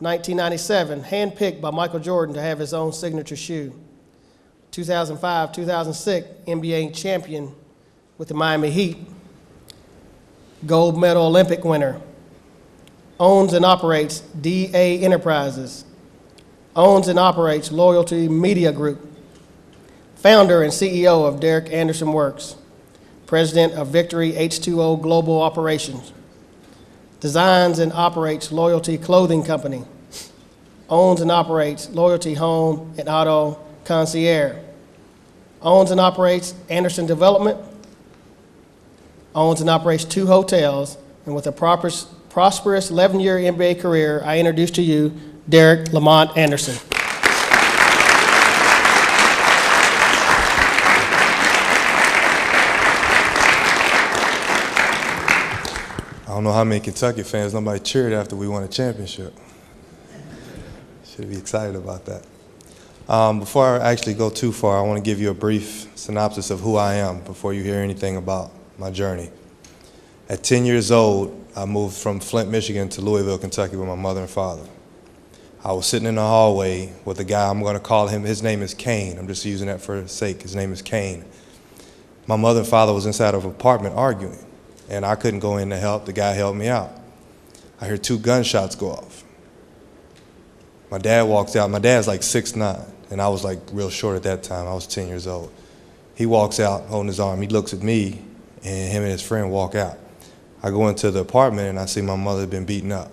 1997, handpicked by Michael Jordan to have his own signature shoe. 2005-2006, NBA champion with the Miami Heat. Gold medal Olympic winner. Owns and operates DA Enterprises. Owns and operates Loyalty Media Group. Founder and CEO of Derek Anderson Works. President of Victory H2O Global Operations. Designs and operates Loyalty Clothing Company. Owns and operates Loyalty Home and Auto Concierge. Owns and operates Anderson Development. Owns and operates 2 hotels. And with a prosperous 11-year NBA career, I introduce to you Derek Lamont Anderson. I don't know how many Kentucky fans, nobody cheered after we won a championship. Should be excited about that. Before I actually go too far, I want to give you a brief synopsis of who I am before you hear anything about my journey. At 10 years old, I moved from Flint, Michigan to Louisville, Kentucky with my mother and father. I was sitting in the hallway with a guy, I'm going to call him, his name is Kane. I'm just using that for his sake. His name is Kane. My mother and father was inside of an apartment arguing, and I couldn't go in to help. The guy helped me out. I heard 2 gunshots go off. My dad walks out. My dad's like 6'9", and I was like real short at that time. I was 10 years old. He walks out holding his arm. He looks at me, and him and his friend walk out. I go into the apartment, and I see my mother had been beaten up.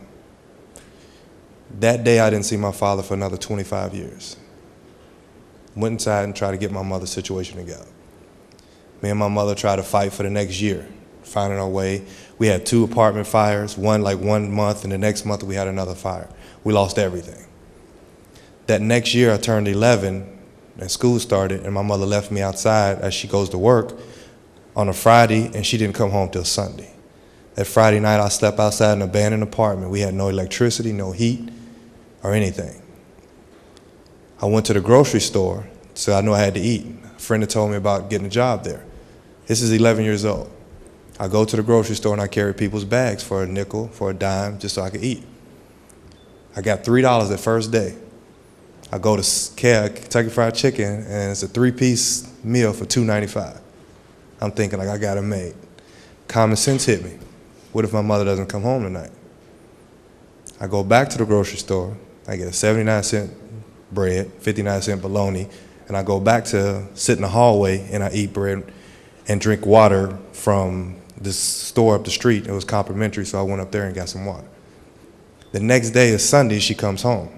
That day, I didn't see my father for another 25 years. Went inside and tried to get my mother's situation together. Me and my mother tried to fight for the next year, finding our way. We had 2 apartment fires, one like 1 month, and the next month we had another fire. We lost everything. That next year, I turned 11, and school started, and my mother left me outside as she goes to work on a Friday, and she didn't come home till Sunday. That Friday night, I slept outside in an abandoned apartment. We had no electricity, no heat, or anything. I went to the grocery store, so I knew I had to eat. A friend had told me about getting a job there. This is 11 years old. I go to the grocery store and I carry people's bags for a nickel, for a dime, just so I could eat. I got $3 that first day. I go to Kentucky Fried Chicken, and it's a 3-piece meal for $2.95. I'm thinking, like, I got it made. Common sense hit me. What if my mother doesn't come home tonight? I go back to the grocery store. I get a 79-cent bread, 59-cent bologna, and I go back to sit in the hallway and I eat bread and drink water from this store up the street. It was complimentary, so I went up there and got some water. The next day is Sunday, she comes home.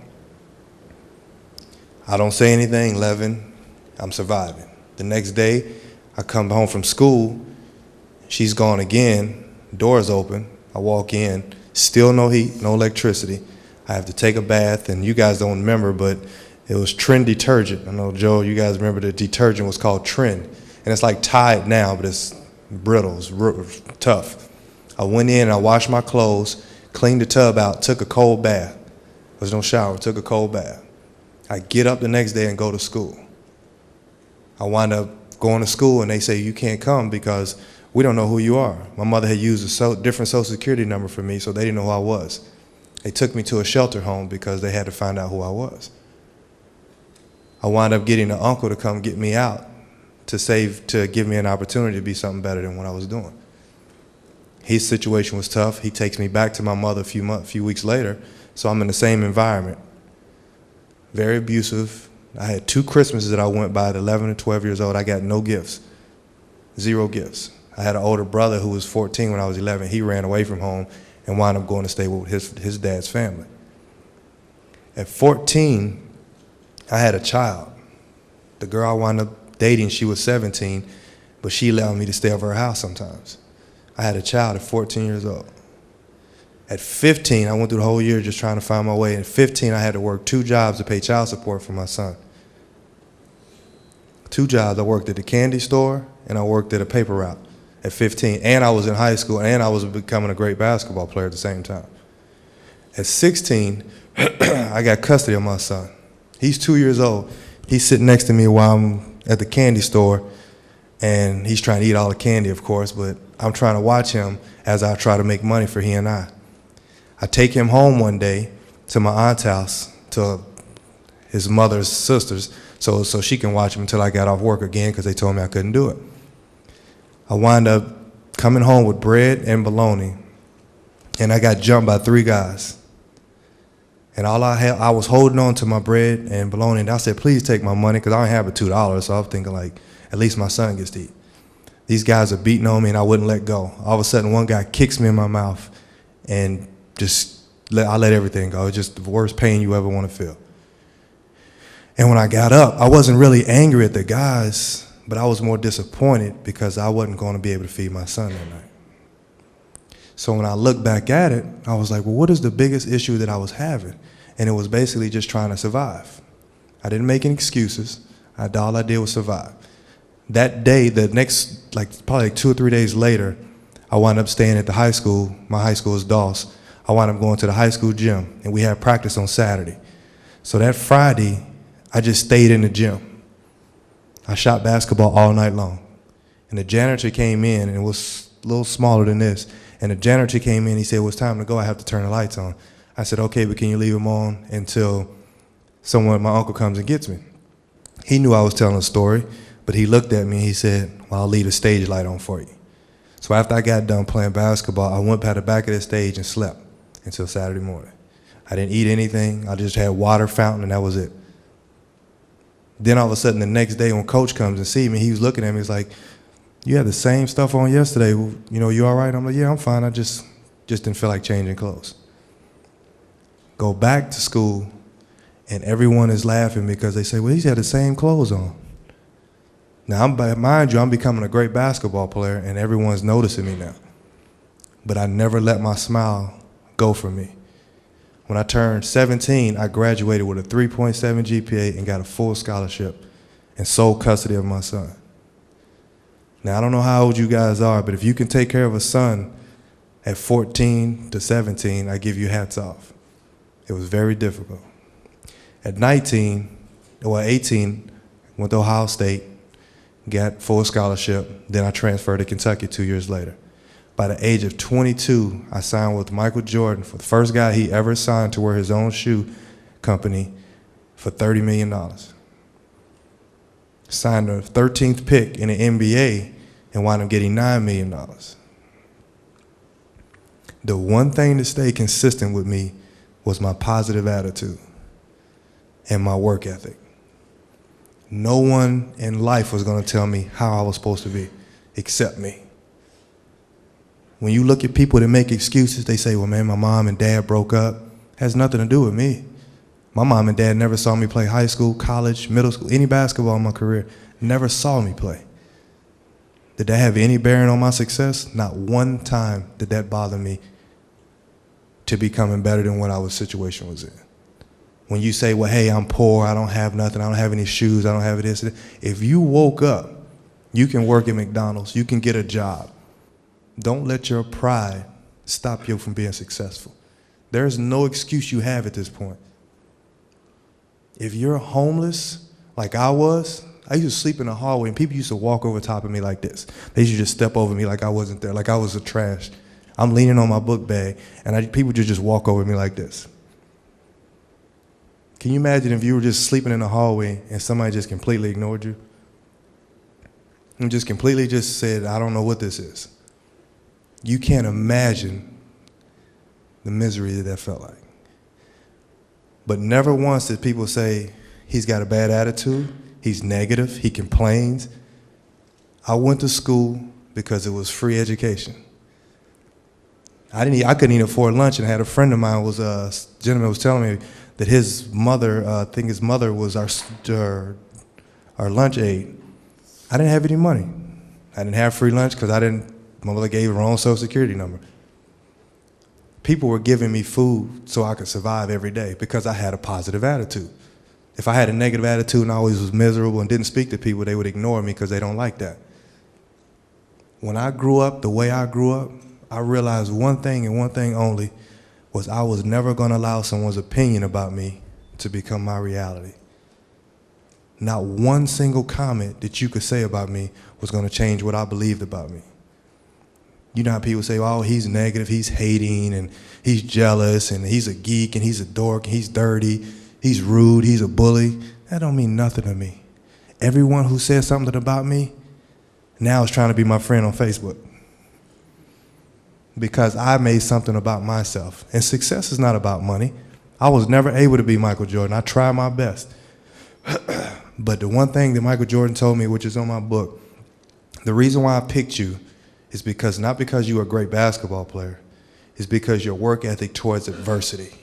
I don't say anything, 11, I'm surviving. The next day, I come home from school, she's gone again, doors open, I walk in, still no heat, no electricity. I have to take a bath, and you guys don't remember, but it was Trin detergent. I know, Joe, you guys remember the detergent was called Trin. And it's like Tide now, but it's brittle, it's tough. I went in, I washed my clothes, cleaned the tub out, took a cold bath. There was no shower, took a cold bath. I get up the next day and go to school. I wind up going to school, and they say, you can't come because we don't know who you are. My mother had used a different social security number for me, so they didn't know who I was. They took me to a shelter home because they had to find out who I was. I wound up getting an uncle to come get me out to give me an opportunity to be something better than what I was doing. His situation was tough. He takes me back to my mother a few weeks later, so I'm in the same environment. Very abusive. I had 2 Christmases that I went by at 11 and 12 years old. I got no gifts, 0 gifts. I had an older brother who was 14 when I was 11. He ran away from home and wound up going to stay with his dad's family. At 14, I had a child. The girl I wound up dating, she was 17, but she allowed me to stay over her house sometimes. I had a child at 14 years old. At 15, I went through the whole year just trying to find my way. At 15, I had to work 2 jobs to pay child support for my son. 2 jobs. I worked at the candy store and I worked at a paper route at 15. And I was in high school and I was becoming a great basketball player at the same time. At 16, I got custody of my son. He's 2 years old. He's sitting next to me while I'm at the candy store, and he's trying to eat all the candy, of course, but I'm trying to watch him as I try to make money for he and I. I take him home one day to my aunt's house, to his mother's sisters, so she can watch him until I got off work again because they told me I couldn't do it. I wound up coming home with bread and bologna, and I got jumped by 3 guys. And all I was holding on to my bread and bologna, and I said, please take my money, because I only have but $2, so I was thinking, like, at least my son gets to eat. These guys are beating on me, and I wouldn't let go. All of a sudden, one guy kicks me in my mouth, and I let everything go. It's just the worst pain you ever want to feel. And when I got up, I wasn't really angry at the guys, but I was more disappointed because I wasn't going to be able to feed my son that night. So when I look back at it, I was like, well, what is the biggest issue that I was having? And it was basically just trying to survive. I didn't make any excuses. All I did was survive. That day, the next, probably 2 or 3 days later, I wound up staying at the high school. My high school is Doss. I wound up going to the high school gym, and we had practice on Saturday. So that Friday, I just stayed in the gym. I shot basketball all night long. And the janitor came in, and it was a little smaller than this. And the janitor came in, he said, well, it's time to go, I have to turn the lights on. I said, okay, but can you leave them on until my uncle comes and gets me? He knew I was telling a story, but he looked at me and he said, well, I'll leave the stage light on for you. So after I got done playing basketball, I went by the back of the stage and slept until Saturday morning. I didn't eat anything, I just had water fountain, and that was it. Then all of a sudden, the next day when coach comes and sees me, he was looking at me, he's like, you had the same stuff on yesterday. You all right? I'm like, yeah, I'm fine. I just didn't feel like changing clothes. Go back to school, and everyone is laughing because they say, well, he's had the same clothes on. Now, mind you, I'm becoming a great basketball player, and everyone's noticing me now. But I never let my smile go from me. When I turned 17, I graduated with a 3.7 GPA and got a full scholarship and sole custody of my son. Now, I don't know how old you guys are, but if you can take care of a son at 14 to 17, I give you hats off. It was very difficult. At 18, went to Ohio State, got full scholarship, then I transferred to Kentucky 2 years later. By the age of 22, I signed with Michael Jordan, for the first guy he ever signed to wear his own shoe company, for $30 million. Signed the 13th pick in the NBA and wound up getting $9 million. The one thing that stayed consistent with me was my positive attitude and my work ethic. No one in life was going to tell me how I was supposed to be except me. When you look at people that make excuses, they say, well, man, my mom and dad broke up. It has nothing to do with me. My mom and dad never saw me play high school, college, middle school, any basketball in my career. Never saw me play. Did that have any bearing on my success? Not one time did that bother me to becoming better than what our situation was in. When you say, well, hey, I'm poor, I don't have nothing, I don't have any shoes, I don't have this. If you woke up, you can work at McDonald's, you can get a job. Don't let your pride stop you from being successful. There's no excuse you have at this point. If you're homeless, like I was, I used to sleep in the hallway and people used to walk over top of me like this. They used to just step over me like I wasn't there, like I was a trash. I'm leaning on my book bag and people would just walk over me like this. Can you imagine if you were just sleeping in the hallway and somebody just completely ignored you? And just completely just said, I don't know what this is. You can't imagine the misery that felt like. But never once did people say, he's got a bad attitude, he's negative, he complains. I went to school because it was free education. I couldn't eat afford lunch, and I had a friend of mine, a gentleman was telling me that his mother, I think his mother was our lunch aide. I didn't have any money. I didn't have free lunch because my mother gave her own social security number. People were giving me food so I could survive every day because I had a positive attitude. If I had a negative attitude and I always was miserable and didn't speak to people, they would ignore me because they don't like that. When I grew up the way I grew up, I realized one thing and one thing only, was I was never going to allow someone's opinion about me to become my reality. Not one single comment that you could say about me was going to change what I believed about me. You know how people say, oh, he's negative, he's hating, and he's jealous, and he's a geek, and he's a dork, and he's dirty, he's rude, he's a bully. That don't mean nothing to me. Everyone who says something about me now is trying to be my friend on Facebook because I made something about myself. And success is not about money. I was never able to be Michael Jordan. I tried my best. But the one thing that Michael Jordan told me, which is on my book, the reason why I picked you is because, not because you were a great basketball player, is because your work ethic towards adversity.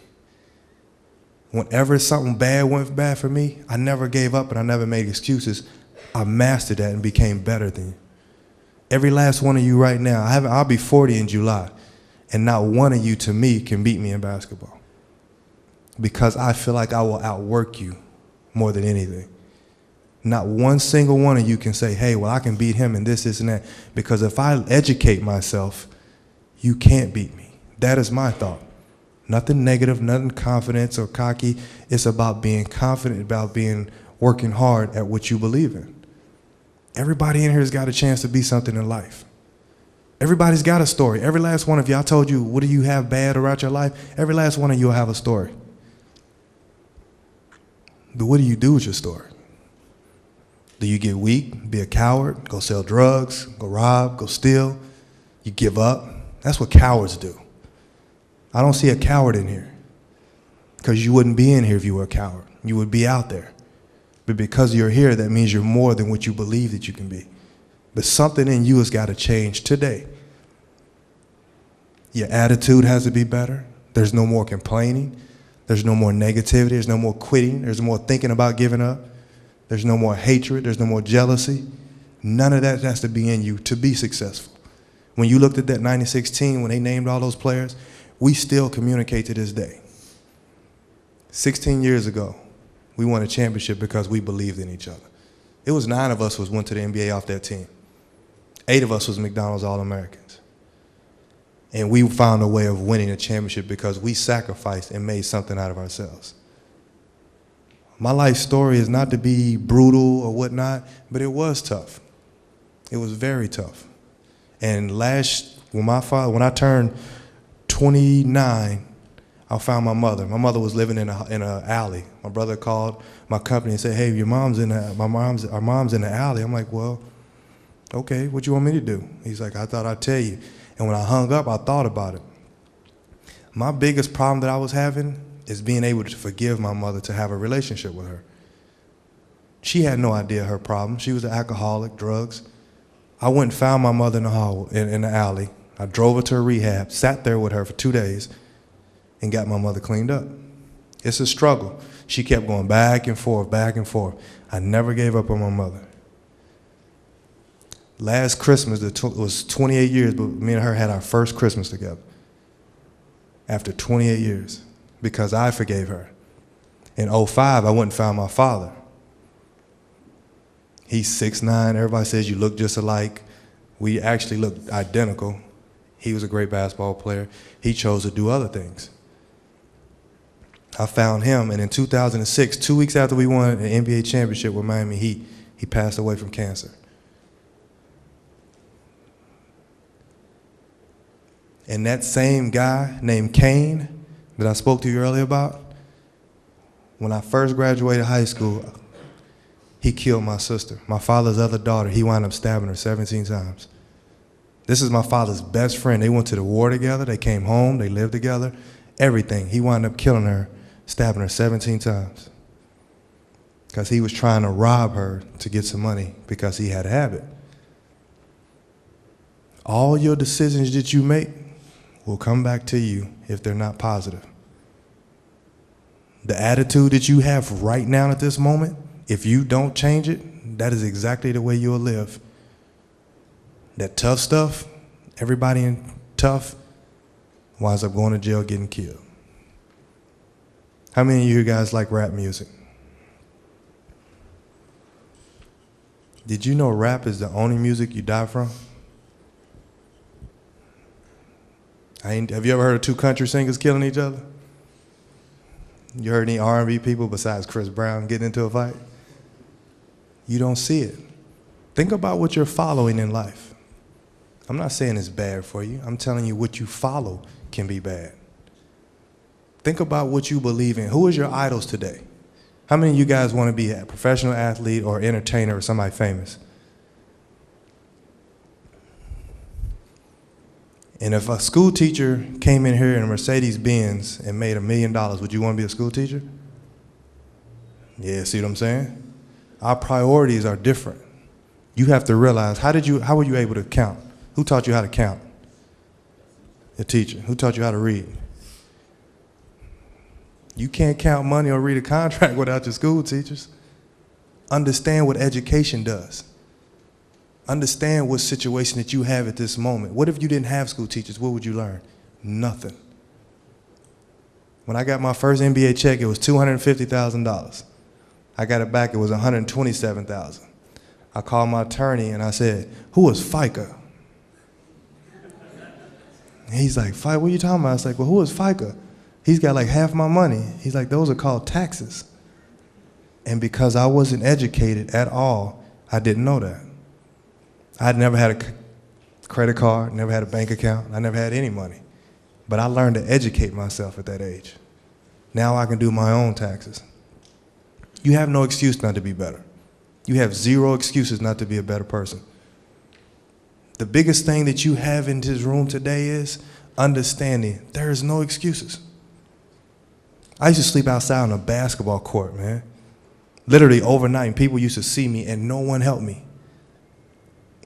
Whenever something bad went bad for me, I never gave up and I never made excuses. I mastered that and became better than you. Every last one of you right now, I'll be 40 in July, and not one of you to me can beat me in basketball because I feel like I will outwork you more than anything. Not one single one of you can say, hey, well, I can beat him in this, this, and that. Because if I educate myself, you can't beat me. That is my thought. Nothing negative, nothing confidence or cocky. It's about being confident, about working hard at what you believe in. Everybody in here has got a chance to be something in life. Everybody's got a story. Every last one of you, I told you, what do you have bad about your life? Every last one of you will have a story. But what do you do with your story? Do you get weak, be a coward, go sell drugs, go rob, go steal? You give up? That's what cowards do. I don't see a coward in here because you wouldn't be in here if you were a coward. You would be out there. But because you're here, that means you're more than what you believe that you can be. But something in you has got to change today. Your attitude has to be better. There's no more complaining. There's no more negativity. There's no more quitting. There's no more thinking about giving up. There's no more hatred. There's no more jealousy. None of that has to be in you to be successful. When you looked at that 96 team, when they named all those players, we still communicate to this day. 16 years ago, we won a championship because we believed in each other. It was 9 of us who went to the NBA off that team. 8 of us was McDonald's All-Americans. And we found a way of winning a championship because we sacrificed and made something out of ourselves. My life story is not to be brutal or whatnot, but it was tough. It was very tough. And when I turned 29, I found my mother. My mother was living in an alley. My brother called my company and said, hey, our mom's in the alley. I'm like, well, okay, what you want me to do? He's like, I thought I'd tell you. And when I hung up, I thought about it. My biggest problem that I was having is being able to forgive my mother, to have a relationship with her. She had no idea her problem. She was an alcoholic, drugs. I went and found my mother in the hall, in the alley. I drove her to a rehab, sat there with her for 2 days, and got my mother cleaned up. It's a struggle. She kept going back and forth, back and forth. I never gave up on my mother. Last Christmas, it was 28 years, but me and her had our first Christmas together. After 28 years, because I forgave her. In 2005, I went and found my father. He's 6'9". Everybody says you look just alike. We actually look identical. He was a great basketball player. He chose to do other things. I found him, and in 2006, 2 weeks after we won an NBA championship with Miami Heat, he passed away from cancer. And that same guy named Kane that I spoke to you earlier about, when I first graduated high school, he killed my sister, my father's other daughter. He wound up stabbing her 17 times. This is my father's best friend. They went to the war together. They came home. They lived together. Everything. He wound up killing her, stabbing her 17 times because he was trying to rob her to get some money because he had a habit. All your decisions that you make will come back to you if they're not positive. The attitude that you have right now at this moment, if you don't change it, that is exactly the way you'll live. That tough stuff, everybody in tough winds up going to jail, getting killed. How many of you guys like rap music? Did you know rap is the only music you die from? Have you ever heard of 2 country singers killing each other? You heard any R&B people besides Chris Brown getting into a fight? You don't see it. Think about what you're following in life. I'm not saying it's bad for you. I'm telling you what you follow can be bad. Think about what you believe in. Who is your idols today? How many of you guys want to be a professional athlete or entertainer or somebody famous? And if a school teacher came in here in a Mercedes-Benz and made $1 million, would you want to be a school teacher? Yeah, see what I'm saying? Our priorities are different. You have to realize, how were you able to count? Who taught you how to count? Your teacher. Who taught you how to read? You can't count money or read a contract without your school teachers. Understand what education does. Understand what situation that you have at this moment. What if you didn't have school teachers? What would you learn? Nothing. When I got my first NBA check, it was $250,000. I got it back, it was $127,000. I called my attorney and I said, who is FICA? He's like, FICA, what are you talking about? I was like, well, who is FICA? He's got like half my money. He's like, those are called taxes. And because I wasn't educated at all, I didn't know that. I'd never had a credit card, never had a bank account. I never had any money. But I learned to educate myself at that age. Now I can do my own taxes. You have no excuse not to be better. You have zero excuses not to be a better person. The biggest thing that you have in this room today is understanding there is no excuses. I used to sleep outside on a basketball court, man. Literally overnight, and people used to see me and no one helped me.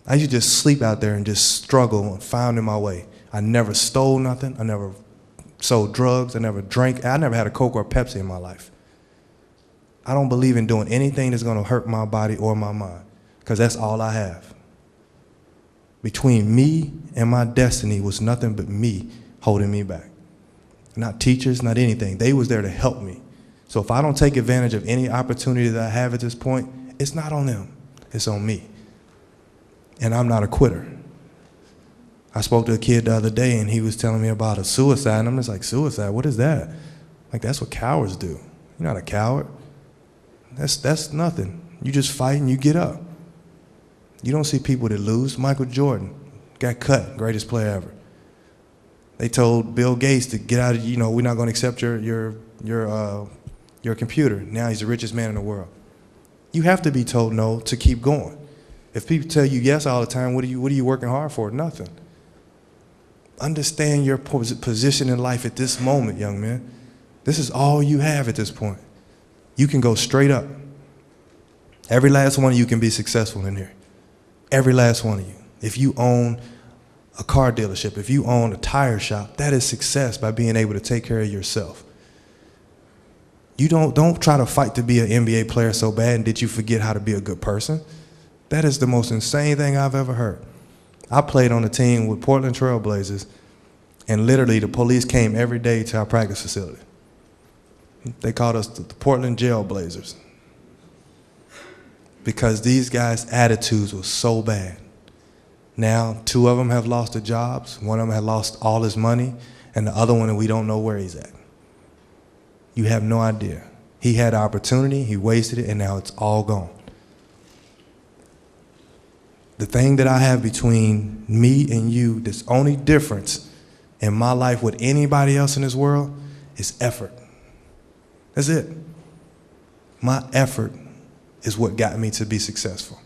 I used to just sleep out there and just struggle and finding my way. I never stole nothing. I never sold drugs. I never drank. I never had a Coke or a Pepsi in my life. I don't believe in doing anything that's going to hurt my body or my mind, because that's all I have. Between me and my destiny was nothing but me holding me back. Not teachers, not anything. They was there to help me. So if I don't take advantage of any opportunity that I have at this point, it's not on them. It's on me. And I'm not a quitter. I spoke to a kid the other day and he was telling me about a suicide, and I'm just like, suicide, what is that? Like, that's what cowards do. You're not a coward. That's nothing. You just fight and you get up. You don't see people that lose. Michael Jordan got cut, greatest player ever. They told Bill Gates to get out of, we're not going to accept your computer. Now he's the richest man in the world. You have to be told no to keep going. If people tell you yes all the time, what are you working hard for? Nothing. Understand your position in life at this moment, young man. This is all you have at this point. You can go straight up. Every last one of you can be successful in here. Every last one of you. If you own a car dealership, if you own a tire shop, that is success by being able to take care of yourself. You don't try to fight to be an NBA player so bad and did you forget how to be a good person. That is the most insane thing I've ever heard. I played on a team with Portland Trail Blazers, and literally the police came every day to our practice facility. They called us the Portland Jail Blazers because these guys' attitudes were so bad. Now, 2 of them have lost their jobs. 1 of them had lost all his money, and the other one, we don't know where he's at. You have no idea. He had an opportunity, he wasted it, and now it's all gone. The thing that I have between me and you, this only difference in my life with anybody else in this world is effort. That's it. My effort is what got me to be successful.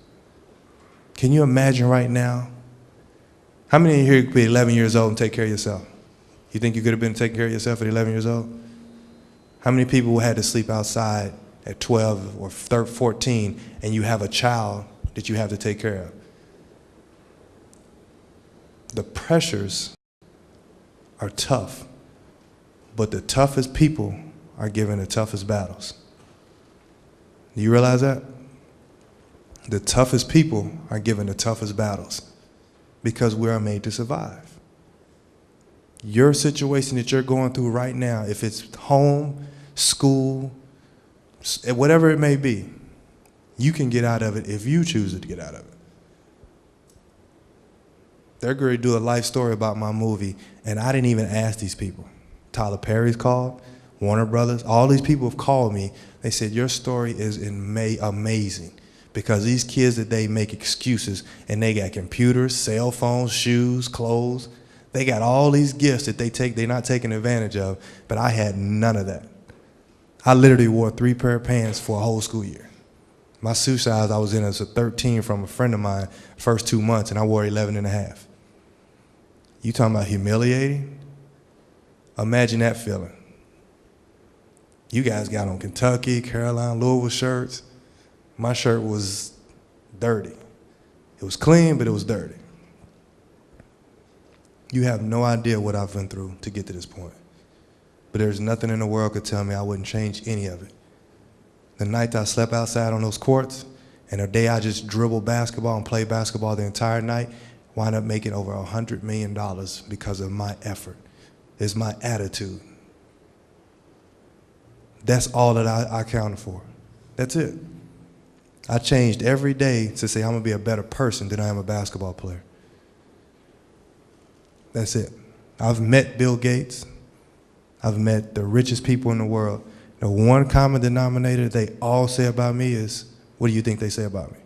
Can you imagine right now? How many of you here could be 11 years old and take care of yourself? You think you could have been taking care of yourself at 11 years old? How many people had to sleep outside at 12 or 14 and you have a child that you have to take care of? The pressures are tough, but the toughest people are given the toughest battles. Do you realize that? The toughest people are given the toughest battles because we are made to survive. Your situation that you're going through right now, if it's home, school, whatever it may be, you can get out of it if you choose to get out of it. They're going to do a life story about my movie, and I didn't even ask these people. Tyler Perry's called, Warner Brothers, all these people have called me. They said, your story is amazing because these kids today make excuses, and they got computers, cell phones, shoes, clothes. They got all these gifts that they're not taking advantage of, but I had none of that. I literally wore 3 pair of pants for a whole school year. My shoe size I was in as a 13 from a friend of mine first 2 months, and I wore 11 and a half. You talking about humiliating? Imagine that feeling. You guys got on Kentucky, Carolina, Louisville shirts. My shirt was dirty. It was clean, but it was dirty. You have no idea what I've been through to get to this point. But there's nothing in the world could tell me I wouldn't change any of it. The night I slept outside on those courts, and the day I just dribbled basketball and played basketball the entire night, wound up making over $100 million because of my effort. It's my attitude. That's all that I counted for. That's it. I changed every day to say I'm going to be a better person than I am a basketball player. That's it. I've met Bill Gates. I've met the richest people in the world. The one common denominator they all say about me is, what do you think they say about me?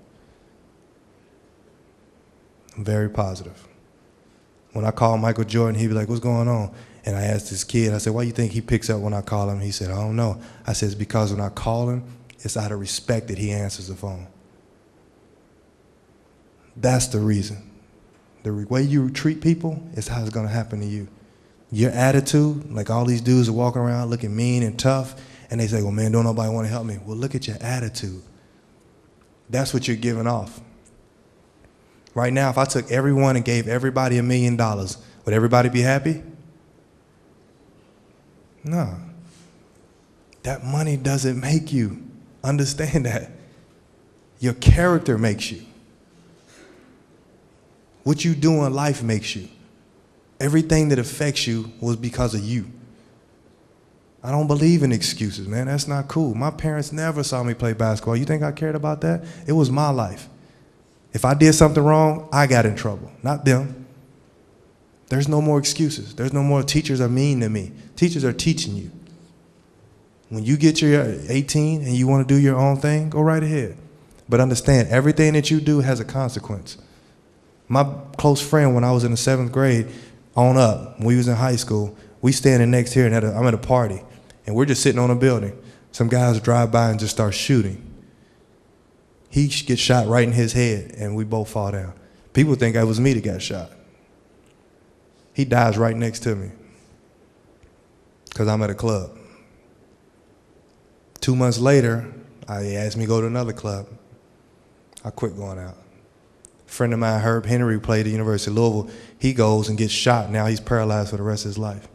I'm very positive. When I call Michael Jordan, he'd be like, what's going on? And I asked this kid, I said, why do you think he picks up when I call him? He said, I don't know. I said, it's because when I call him, it's out of respect that he answers the phone. That's the reason. The way you treat people is how it's going to happen to you. Your attitude, like all these dudes are walking around looking mean and tough, and they say, well, man, don't nobody want to help me. Well, look at your attitude. That's what you're giving off. Right now, if I took everyone and gave everybody $1 million, would everybody be happy? No. That money doesn't make you. Understand that. Your character makes you. What you do in life makes you. Everything that affects you was because of you. I don't believe in excuses, man. That's not cool. My parents never saw me play basketball. You think I cared about that? It was my life. If I did something wrong, I got in trouble, not them. There's no more excuses. There's no more teachers are mean to me. Teachers are teaching you. When you get your 18 and you want to do your own thing, go right ahead. But understand, everything that you do has a consequence. My close friend, when I was in the 7th grade, on up, when we was in high school, we standing next here, and I'm at a party, and we're just sitting on a building. Some guys drive by and just start shooting. He gets shot right in his head, and we both fall down. People think it was me that got shot. He dies right next to me because I'm at a club. 2 months later, he asked me to go to another club. I quit going out. A friend of mine, Herb Henry, played at the University of Louisville. He goes and gets shot. Now he's paralyzed for the rest of his life.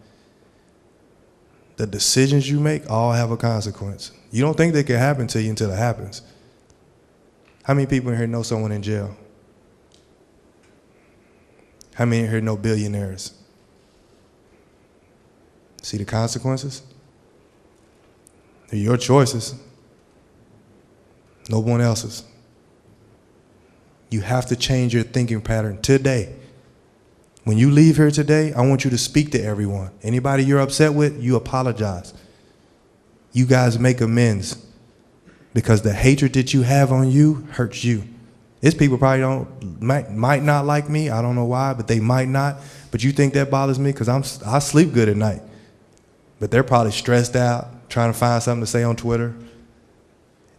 The decisions you make all have a consequence. You don't think they can happen to you until it happens. How many people in here know someone in jail? How many in here know billionaires? See the consequences? They're your choices. No one else's. You have to change your thinking pattern today. When you leave here today, I want you to speak to everyone. Anybody you're upset with, you apologize. You guys make amends. Because the hatred that you have on you hurts you. It's people probably might not like me. I don't know why, but they might not. But you think that bothers me because I sleep good at night. But they're probably stressed out, trying to find something to say on Twitter.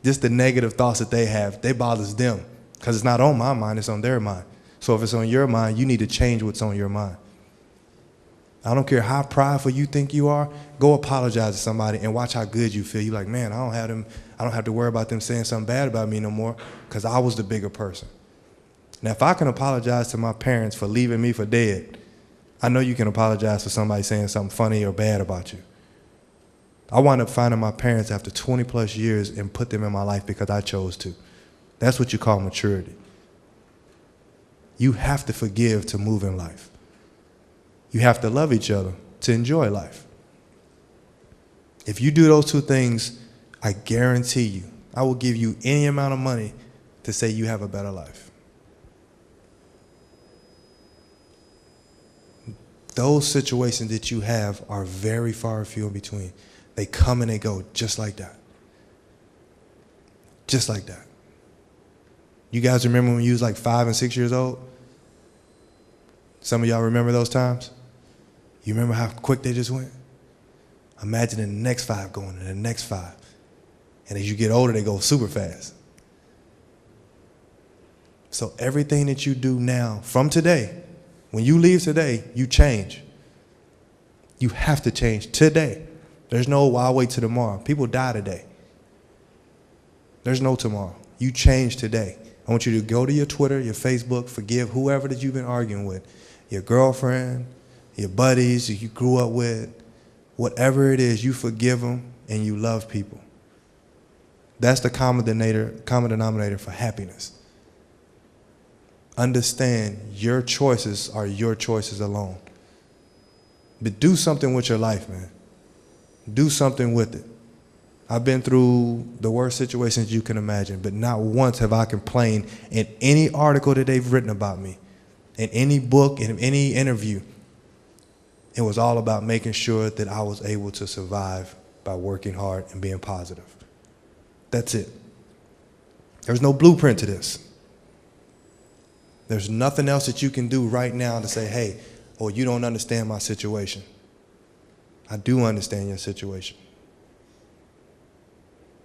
Just the negative thoughts that they have, they bothers them. Because it's not on my mind, it's on their mind. So if it's on your mind, you need to change what's on your mind. I don't care how prideful you think you are, go apologize to somebody and watch how good you feel. You're like, man, I don't have to worry about them saying something bad about me no more because I was the bigger person. Now, if I can apologize to my parents for leaving me for dead, I know you can apologize for somebody saying something funny or bad about you. I wound up finding my parents after 20 plus years and put them in my life because I chose to. That's what you call maturity. You have to forgive to move in life. You have to love each other to enjoy life. If you do those two things, I guarantee you, I will give you any amount of money to say you have a better life. Those situations that you have are very far and few in between. They come and they go just like that. Just like that. You guys remember when you was like 5 and 6 years old? Some of y'all remember those times? You remember how quick they just went? Imagine the next 5 going to the next 5. And as you get older, they go super fast. So everything that you do now, from today, when you leave today, you change. You have to change today. There's no, well, I'll wait till tomorrow. People die today. There's no tomorrow. You change today. I want you to go to your Twitter, your Facebook, forgive whoever that you've been arguing with, your girlfriend, your buddies you grew up with, whatever it is, you forgive them and you love people. That's the common denominator for happiness. Understand your choices are your choices alone. But do something with your life, man. Do something with it. I've been through the worst situations you can imagine, but not once have I complained in any article that they've written about me, in any book, in any interview. It was all about making sure that I was able to survive by working hard and being positive. That's it. There's no blueprint to this. There's nothing else that you can do right now to say, hey, or you don't understand my situation. I do understand your situation.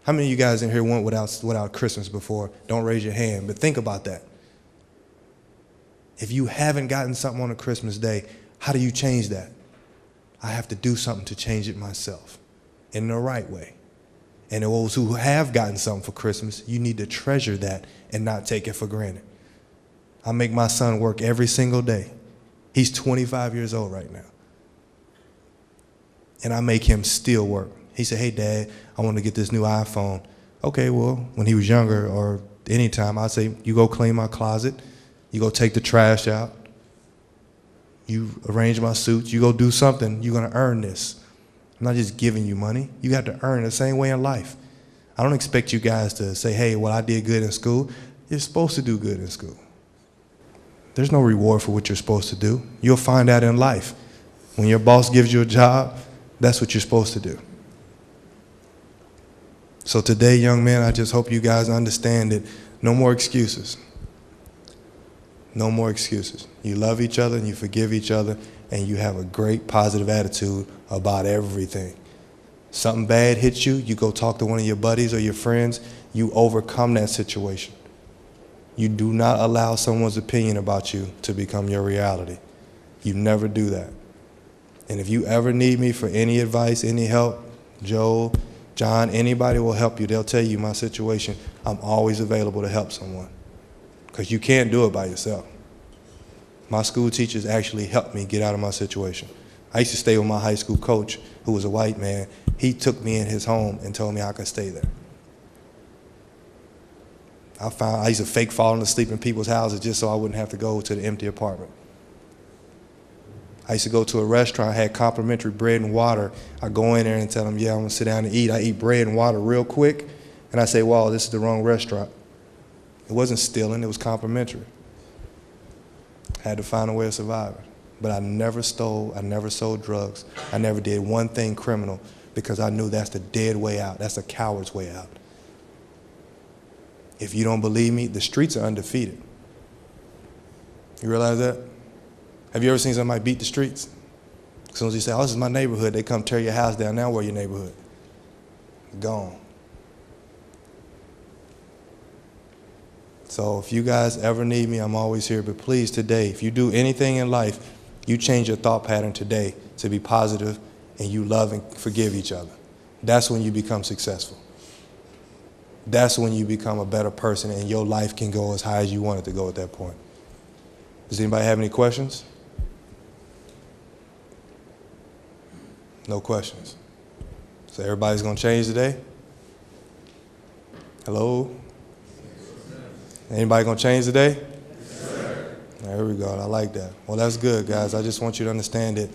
How many of you guys in here went without Christmas before? Don't raise your hand, but think about that. If you haven't gotten something on a Christmas day, how do you change that? I have to do something to change it myself in the right way. And those who have gotten something for Christmas, you need to treasure that and not take it for granted. I make my son work every single day. He's 25 years old right now. And I make him still work. He said, hey, Dad, I want to get this new iPhone. Okay, well, when he was younger or anytime, I'd say, you go clean my closet. You go take the trash out. You arrange my suits. You go do something. You're going to earn this. I'm not just giving you money. You have to earn it the same way in life. I don't expect you guys to say, hey, well, I did good in school. You're supposed to do good in school. There's no reward for what you're supposed to do. You'll find out in life. When your boss gives you a job, that's what you're supposed to do. So today, young men, I just hope you guys understand that no more excuses. No more excuses. You love each other and you forgive each other and you have a great positive attitude about everything. Something bad hits you, you go talk to one of your buddies or your friends, you overcome that situation. You do not allow someone's opinion about you to become your reality. You never do that. And if you ever need me for any advice, any help, Joe, John, anybody will help you. They'll tell you my situation. I'm always available to help someone because you can't do it by yourself. My school teachers actually helped me get out of my situation. I used to stay with my high school coach, who was a white man. He took me in his home and told me I could stay there. I used to fake falling asleep in people's houses just so I wouldn't have to go to the empty apartment. I used to go to a restaurant, had complimentary bread and water. I go in there and tell them, yeah, I'm going to sit down and eat. I eat bread and water real quick, and I say, wow, this is the wrong restaurant. It wasn't stealing, it was complimentary. I had to find a way of surviving. But I never stole, I never sold drugs. I never did one thing criminal because I knew that's the dead way out. That's a coward's way out. If you don't believe me, the streets are undefeated. You realize that? Have you ever seen somebody beat the streets? As soon as you say, oh, this is my neighborhood, they come tear your house down. Now where's your neighborhood? Gone. So if you guys ever need me, I'm always here. But please, today, if you do anything in life, you change your thought pattern today to be positive and you love and forgive each other. That's when you become successful. That's when you become a better person and your life can go as high as you want it to go at that point. Does anybody have any questions? No questions. So everybody's going to change today? Hello? Anybody going to change today? Yes, sir. There we go. I like that. Well, that's good, guys. I just want you to understand that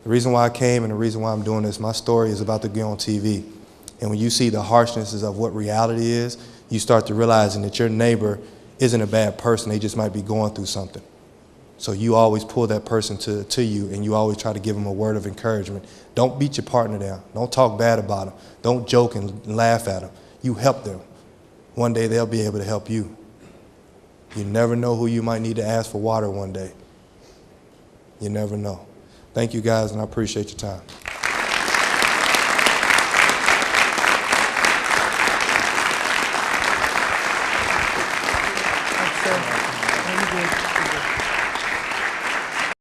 the reason why I came and the reason why I'm doing this, my story is about to be on TV. And when you see the harshnesses of what reality is, you start to realizing that your neighbor isn't a bad person. They just might be going through something. So you always pull that person to you, and you always try to give them a word of encouragement. Don't beat your partner down. Don't talk bad about them. Don't joke and laugh at them. You help them. One day they'll be able to help you. You never know who you might need to ask for water one day. You never know. Thank you guys, and I appreciate your time. Thanks, sir. No, you good. You good.